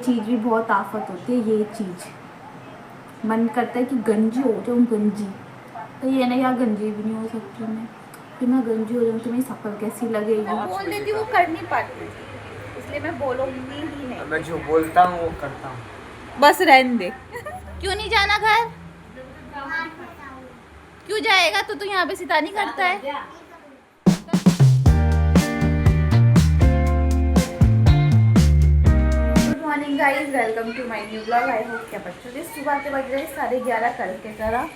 चीज़ भी बहुत आफत होती है। ये चीज़ मन करता है कि गंजी हो जाऊँ, गंजी। तो ये नहीं, यार गंजी भी नहीं हो सकती मैं। फिर मैं गंजी हो जाऊँ तो मेरी शक्ल कैसी लगेगी। बोल देती वो कर नहीं पाती, इसलिए मैं बोलूँगी ही नहीं। मैं जो बोलता हूँ वो करता हूँ। बस रहने दे। क्यों नहीं जाना घर? क्यों जाएगा? तो यहाँ पे सितानी करता है। Good morning guys, welcome to my new blog. I hope क्या बच्चों के सुबह के बज रहे 11:30 कल के तरह,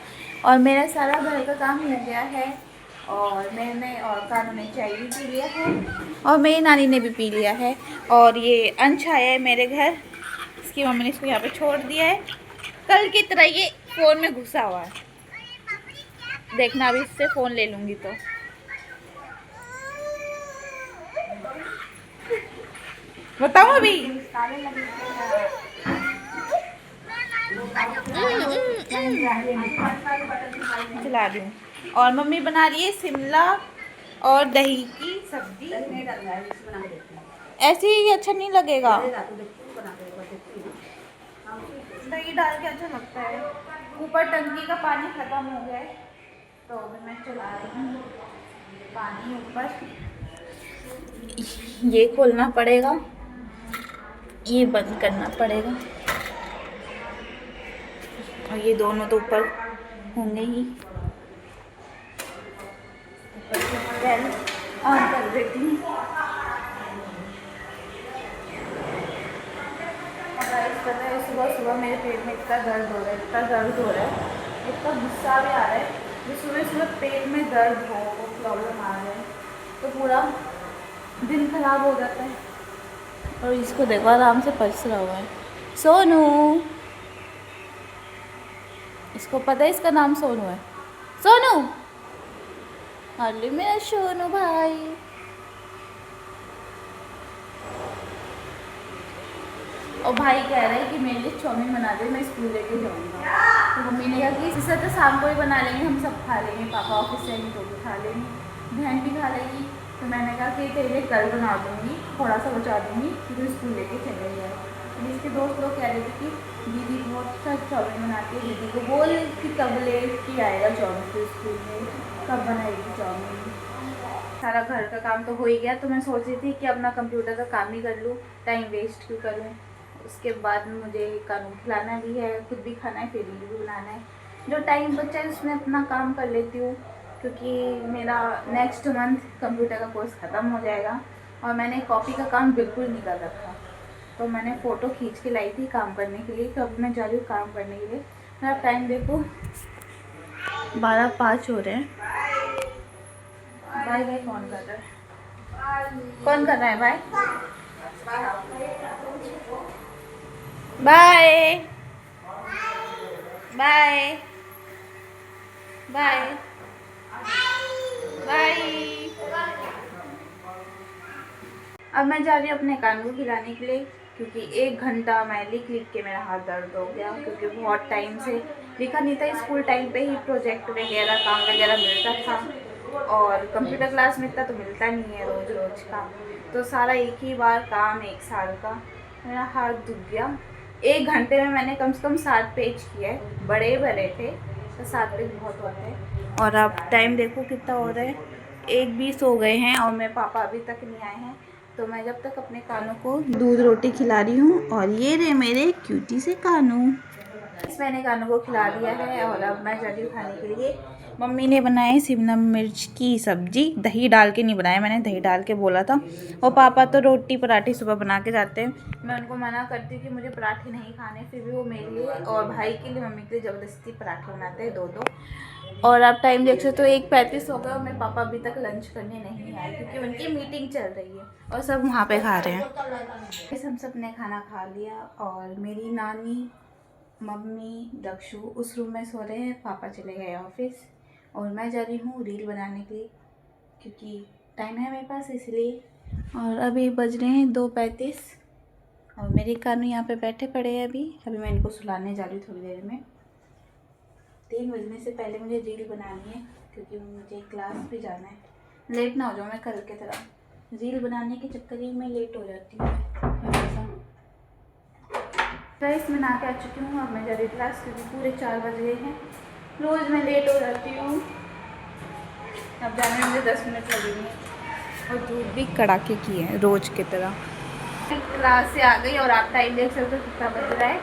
और मेरा सारा घर का काम हो गया है। और मैंने और कानू ने चाय भी पी लिया है, और मेरी नानी ने भी पी लिया है। और ये अंश आया है मेरे घर, इसकी मम्मी ने इसको यहाँ पे छोड़ दिया है। कल की तरह ये फ़ोन में घुसा हुआ है। देखना अभी इससे फ़ोन ले लूँगी तो। बताऊँ अभी? चला रही हूँ। और मम्मी बना रही है शिमला और दही की सब्जी। ऐसे ही अच्छा नहीं लगेगा, दही डाल के अच्छा लगता है। ऊपर टंकी का पानी खत्म हो गया है, तो अभी मैं चला रही हूँ पानी ऊपर। ये खोलना पड़ेगा, ये बंद करना पड़ेगा, और ये दोनों तो ऊपर होंगे ही। पहले ऑन कर देती हूँ। पता है सुबह सुबह मेरे पेट में इतना दर्द हो रहा है, इतना दर्द हो रहा है, इतना गुस्सा भी आ रहा है कि सुबह सुबह पेट में दर्द हो, प्रॉब्लम आ रहा है तो पूरा दिन खराब हो जाता है। और इसको देखो आराम से पच रहा हुआ है। सोनू, इसको पता है इसका नाम सोनू है। सोनू, अरे मेरा सोनू भाई। और भाई कह रहे हैं कि मेरे लिए चाउमीन बना दे, मैं स्कूल लेके जाऊँगा। तो मम्मी ने कहा कि इसे तो शाम को ही बना लेंगे, हम सब खा लेंगे, पापा ऑफिस से आएंगे तो भी खा लेंगे, बहन भी खा लेगी। तो मैंने कहा कि तेरे लिए कल बना दूँगी, थोड़ा सा बचा दूँगी, फिर स्कूल लेके चले जाए। तो इसके दोस्त लोग कह रहे थे कि दीदी बहुत अच्छा चाउमीन बनाती है, दीदी को बोल कि कब ले कि आएगा चाउमीन तो स्कूल में, कब बनाएगी चाउमीन। सारा घर का काम तो हो ही गया, तो मैं सोच रही थी कि अपना कंप्यूटर का काम ही कर लूँ, टाइम वेस्ट क्यों करूँ। उसके बाद मुझे कानून खिलाना भी है, खुद भी खाना है, फिर भी बनाना है। जो टाइम बचा है उसमें अपना काम कर लेती हूँ, क्योंकि मेरा नेक्स्ट मंथ कंप्यूटर का कोर्स ख़त्म हो जाएगा और मैंने कॉपी का काम बिल्कुल नहीं कर रखा। तो मैंने फ़ोटो खींच के लाई थी काम करने के लिए, तो अब मैं जा रही हूँ काम करने के लिए। मेरा टाइम देखो 12:05 हो रहे हैं। बाय बाय कौन कर रहा है? कौन कर रहा है bye? Bye bye bye bye. अब मैं जा रही हूँ अपने कान को खिलाने के लिए, क्योंकि 1 घंटा मैं लिख के मेरा हाथ दर्द हो गया, क्योंकि बहुत टाइम से लिखा नहीं था। स्कूल टाइम पे ही प्रोजेक्ट वगैरह काम वगैरह मिलता था, और कंप्यूटर क्लास में इतना तो मिलता नहीं है रोज़ रोज़ का। तो सारा एक ही बार काम 1 साल का, मेरा हाथ दुख गया। 1 घंटे में मैंने कम से कम 7 पेज किए, बड़े भरे थे तो 7 पेज बहुत होते हैं। और अब टाइम देखो कितना हो रहा है, 1:20 हो गए हैं और मेरे पापा अभी तक नहीं आए हैं। तो मैं जब तक अपने कानों को दूध रोटी खिला रही हूँ। और ये रहे मेरे क्यूटी से कानू। मैंने कानू को खिला दिया है और अब मैं जा रही हूँ खाने के लिए। मम्मी ने बनाई शिमला मिर्च की सब्जी, दही डाल के नहीं बनाया, मैंने दही डाल के बोला था। और पापा तो रोटी पराठे सुबह बना के जाते हैं, मैं उनको मना करती हूँ कि मुझे पराठे नहीं खाने, फिर भी वो मेरे लिए और भाई के लिए, मम्मी के लिए ज़बरदस्ती पराठे बनाते हैं 2-2। और आप टाइम देख सकते हो 1:35 हो गया और मेरे पापा अभी तक लंच करने नहीं आए, क्योंकि उनकी मीटिंग चल रही है और सब वहाँ पे खा रहे हैं। हम सब ने खाना खा लिया और मेरी नानी, मम्मी, दक्षु उस रूम में सो रहे हैं, पापा चले गए ऑफिस, और मैं जा रही हूँ रील बनाने के लिए, क्योंकि टाइम है मेरे पास इसलिए। और अभी बज रहे हैं 2:35 और मेरे कानू यहाँ पे बैठे पड़े हैं। अभी मैं इनको सुलाने जा रही हूँ थोड़ी देर में। 3 बजने से पहले मुझे रील बनानी है, क्योंकि मुझे क्लास भी जाना है। लेट ना हो जाऊँ मैं कल की तरह, रील बनाने के चक्कर ही में लेट हो जाती हूँ हमेशा। गाइस मैं नहा के आ चुकी हूँ। अब मैं जा रही क्लास क्योंकि पूरे 4 बज गए हैं। रोज़ मैं लेट हो जाती हूँ। अब जाने में मुझे 10 मिनट लगेंगे और धूप भी कड़ाके की है रोज़ की तरह। क्लास से आ गई और आप टाइम देख सकते हो कितना बज रहा है।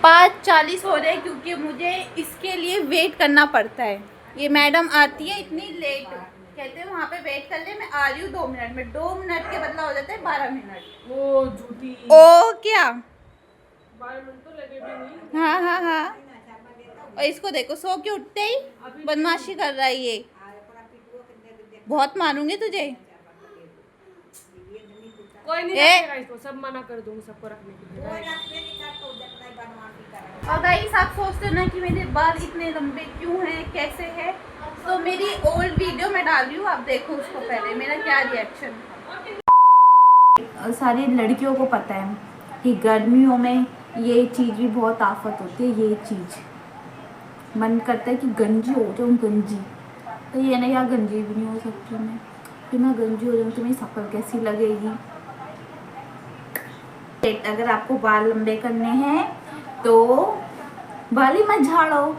5:40 हो रहे हैं क्योंकि मुझे इसके लिए वेट करना पड़ता है। ये मैडम आती है इतनी लेट, कहते हैं वहाँ पे वेट कर ले, मैं आ रही हूँ 2 मिनट में। 2 मिनट के बदला हो जाता है 12 मिनट। वो झूठी ओ क्या 12 मिनट तो लगे भी नहीं। हाँ हाँ हाँ। और इसको देखो, सो के उठते ही बदमाशी कर रहा है ये। बहुत मारूंगी तुझे। कोई नहीं ए! रखेगा इसको, सब मना कर दूंगी सबको रखने के लिए। और गाइस आप सोचते हो ना कि मेरे बाल इतने लंबे क्यों हैं, कैसे है, तो मेरी ओल्ड वीडियो मैं डाल रही हूँ, आप देखो उसको पहले मेरा क्या रिएक्शन था। सारी लड़कियों को पता है कि गर्मियों में ये चीज़ भी बहुत आफत होती है। ये चीज़ मन करता है कि गंजी हो जाऊँ, गंजी। तो ये ना, यार गंजी भी नहीं हो सकती मैं, कि मैं गंजी हो जाऊँ तो मेरी शक्ल कैसी लगेगी। अगर आपको बाल लंबे करने हैं तो बाल ही मत झाड़ो,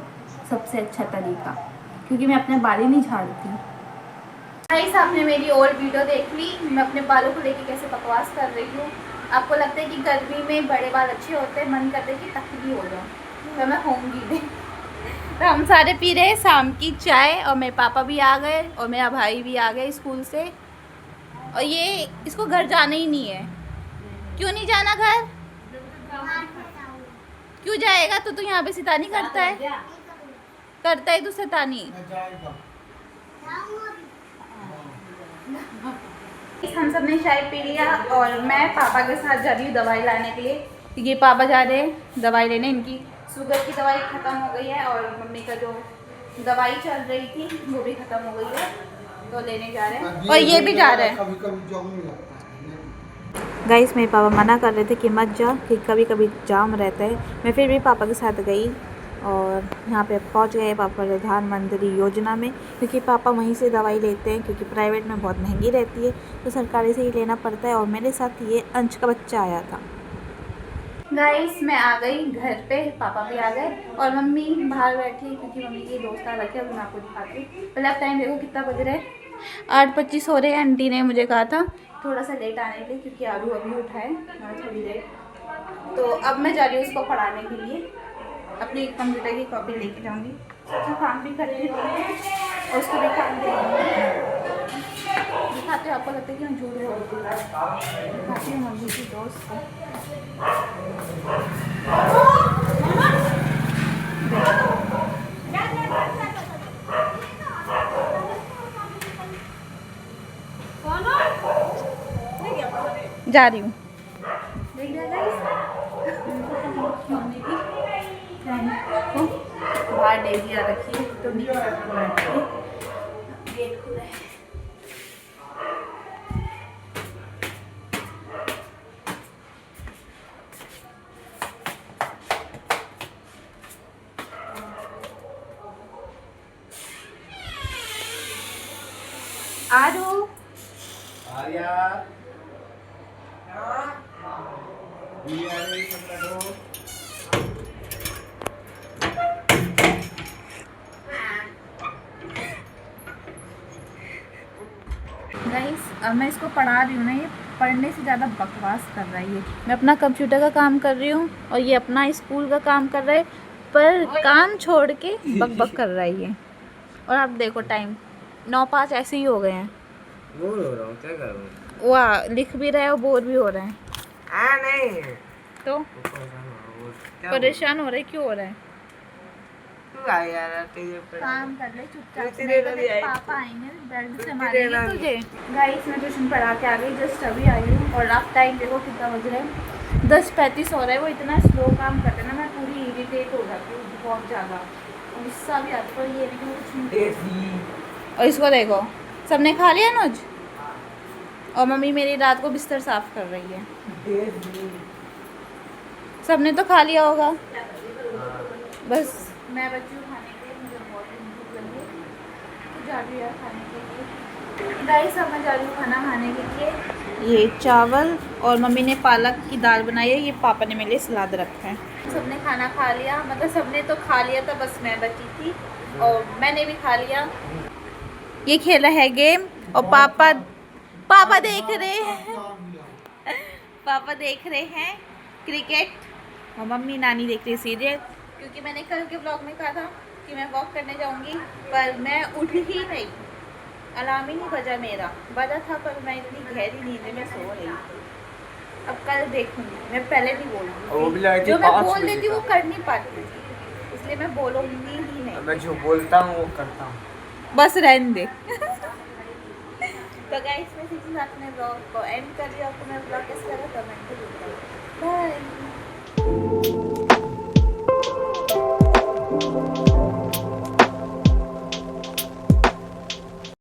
सबसे अच्छा तरीका, क्योंकि मैं अपने बाल ही नहीं झाड़ती। गाइस आपने मेरी ओल्ड वीडियो देख ली, मैं अपने बालों को लेके कैसे बकवास कर रही हूँ। आपको लगता है कि गर्मी में बड़े बाल अच्छे होते हैं, मन करते है कि टकली हो जाऊँ, तो मैं होंगी नहीं। तो हम सारे पी रहे हैं शाम की चाय और मेरे पापा भी आ गए और मेरा भाई भी आ गया स्कूल से। और ये इसको घर जाना ही नहीं है। क्यों नहीं जाना घर? क्यों जाएगा? तो यहाँ पे शैतानी करता है, करता है तू शैतानी। हम सब ने चाय पी लिया और मैं पापा के साथ जा रही हूँ दवाई लाने के लिए, क्योंकि पापा जा रहे हैं दवाई लेने। इनकी शुगर की दवाई ख़त्म हो गई है और मम्मी का जो दवाई चल रही थी वो भी ख़त्म हो गई है, तो लेने जा रहे हैं। और ये भी जा रहे हैं। गाइस मेरे पापा मना कर रहे थे कि मत जा, कि कभी कभी जाम रहता है। मैं फिर भी पापा के साथ गई और यहाँ पे पहुँच गए पापा प्रधानमंत्री योजना में, क्योंकि पापा वहीं से दवाई लेते हैं, क्योंकि प्राइवेट में बहुत महंगी रहती है तो सरकारी से ही लेना पड़ता है। और मेरे साथ ये अंश का बच्चा आया था। गाइस मैं आ गई घर पे, पापा भी आ गए और मम्मी बाहर बैठी, क्योंकि मम्मी की दोस्त आ रखे, अभी मैं आपको दिखाती हूँ। पहले आप टाइम देखो कितना बज रहा है, 8:25 हो रहे हैं। आंटी ने मुझे कहा था थोड़ा सा लेट आने के लिए, क्योंकि आलू अभी उठाए थोड़ी देर। तो अब मैं जा रही हूँ उसको पढ़ाने के लिए, अपनी कंप्यूटर की कॉपी लेके जाऊँगी, अच्छा काम भी करेंगे और उसको भी काम देंगे। दिखाते हो, आपको लगता है कि मैं झूठ बोलती हूँ। दिखाती हूँ मम्मी की दोस्त को। जा रही हूँ, देख रहे गाइस मम्मी की फ्रेंड को बाहर दे दिया रखी है, तो गेट खुला है। आरो आर्या गाइस अब मैं इसको पढ़ा रही हूँ ना, ये पढ़ने से ज़्यादा बकवास कर रहा है। ये मैं अपना कंप्यूटर का काम कर रही हूँ और ये अपना स्कूल का काम कर रहा है, पर काम छोड़ के बक बक कर रहा है ये। और आप देखो टाइम 9:05 ऐसे ही हो गए हैं। बोर हो रहा हूँ, क्या करूँ? वाह, लिख भी रहा है और बोर भी हो रहा है। नहीं तो परेशान हो रहे, क्यों हो रहा है? तू आ यार, तेरे पर काम कर ले चुपचाप, तुझे नहीं तो देना भी तेरे है। पापा आएंगे बेल्ट से तुझे मारेंगे देना भी। तुझे। गाइस मैं ट्यूशन पढ़ा के आ गई, जस्ट अभी आई हूँ और आप टाइम देखो कितना बज रहा है, 10:35 हो रहा है। वो इतना स्लो काम करते हैं ना, मैं पूरी इरिटेट हो जाती हूँ बहुत ज़्यादा, गुस्सा भी आता है। ये नहीं कुछ नहीं। और इसको देखो, सबने खा लिया नोज, और मम्मी मेरी रात को बिस्तर साफ कर रही है। सबने तो खा लिया होगा, बस मैं बच्ची हूँ खाने के लिए, मुझे बहुत भूख लगी है तो जा रही है खाने के लिए। गाइस अब मैं जा रही हूँ खाना खाने के लिए। ये चावल और मम्मी ने पालक की दाल बनाई है, ये पापा ने मेरे लिए सलाद रखा है। सबने खाना खा लिया, मतलब सबने तो खा लिया था, बस मैं बची थी और मैंने भी खा लिया। ये खेला है गेम और पापा देख रहे हैं पापा देख रहे हैं क्रिकेट और मम्मी नानी देख रही है सीरियल। क्योंकि मैंने कल के ब्लॉग में कहा था कि मैं वॉक करने जाऊंगी, पर मैं उठी ही नहीं, अलार्म ही नहीं बजा, मेरा बजा था पर मैं इतनी गहरी नींद में सो रही थी। अब कल देखूंगी, मैं पहले भी वो भी बोलूंगी, लगी थी जो मैं 5 बोल बजे देती का। वो कर नहीं पाती थी, इसलिए मैं बोलूंगी ही नहीं। मैं जो बोलता हूँ वो करता हूँ। बस रहने दे तो गाइस मैं इसी के साथ में ब्लॉग को एंड कर रही हूँ। आपको मेरा ब्लॉग कैसा लगा कमेंट में बताओ। बाय।